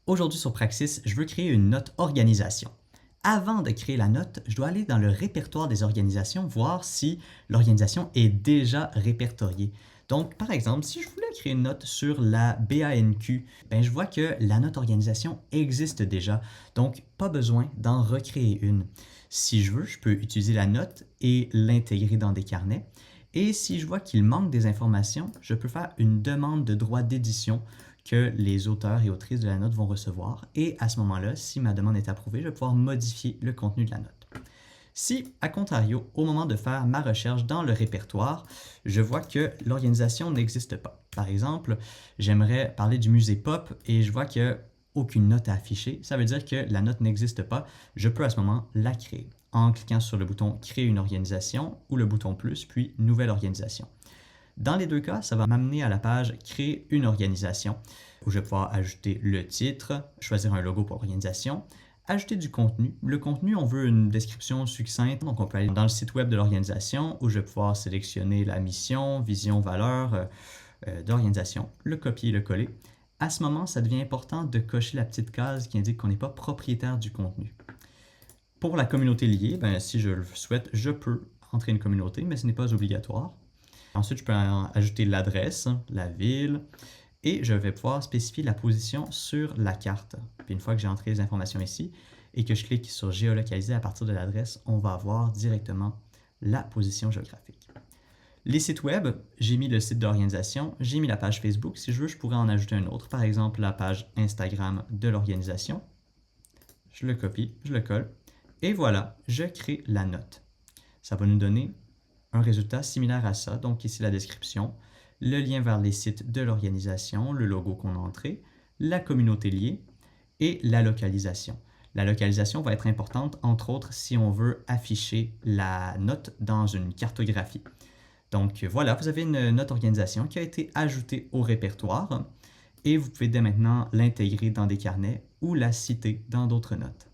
Aujourd'hui sur Praxis, je veux créer une note organisation. Avant de créer la note, je dois aller dans le répertoire des organisations, voir si l'organisation est déjà répertoriée. Donc, par exemple, si je voulais créer une note sur la BANQ, je vois que la note organisation existe déjà, donc pas besoin d'en recréer une. Si je veux, je peux utiliser la note et l'intégrer dans des carnets. Et si je vois qu'il manque des informations, je peux faire une demande de droit d'édition que les auteurs et autrices de la note vont recevoir. Et à ce moment-là, si ma demande est approuvée, je vais pouvoir modifier le contenu de la note. Si, à contrario, au moment de faire ma recherche dans le répertoire, je vois que l'organisation n'existe pas. Par exemple, j'aimerais parler du musée Pop et je vois qu'il n'y a aucune note à afficher. Ça veut dire que la note n'existe pas. Je peux à ce moment la créer en cliquant sur le bouton « Créer une organisation » ou le bouton « Plus » puis « Nouvelle organisation ». Dans les deux cas, ça va m'amener à la page « Créer une organisation » où je vais pouvoir ajouter le titre, choisir un logo pour l'organisation, ajouter du contenu. Le contenu, on veut une description succincte, donc on peut aller dans le site web de l'organisation où je vais pouvoir sélectionner la mission, vision, valeur d'organisation, le copier et le coller. À ce moment, ça devient important de cocher la petite case qui indique qu'on n'est pas propriétaire du contenu. Pour la communauté liée, si je le souhaite, je peux entrer une communauté, mais ce n'est pas obligatoire. Ensuite, je peux ajouter l'adresse, la ville, et je vais pouvoir spécifier la position sur la carte. Puis une fois que j'ai entré les informations ici et que je clique sur géolocaliser à partir de l'adresse, on va avoir directement la position géographique. Les sites web, j'ai mis le site d'organisation, j'ai mis la page Facebook. Si je veux, je pourrais en ajouter un autre. Par exemple, la page Instagram de l'organisation. Je le copie, je le colle, et voilà, je crée la note. Ça va nous donner un résultat similaire à ça. Donc ici la description, le lien vers les sites de l'organisation, le logo qu'on a entré, la communauté liée et la localisation. La localisation va être importante, entre autres, si on veut afficher la note dans une cartographie. Donc voilà, vous avez une note organisation qui a été ajoutée au répertoire et vous pouvez dès maintenant l'intégrer dans des carnets ou la citer dans d'autres notes.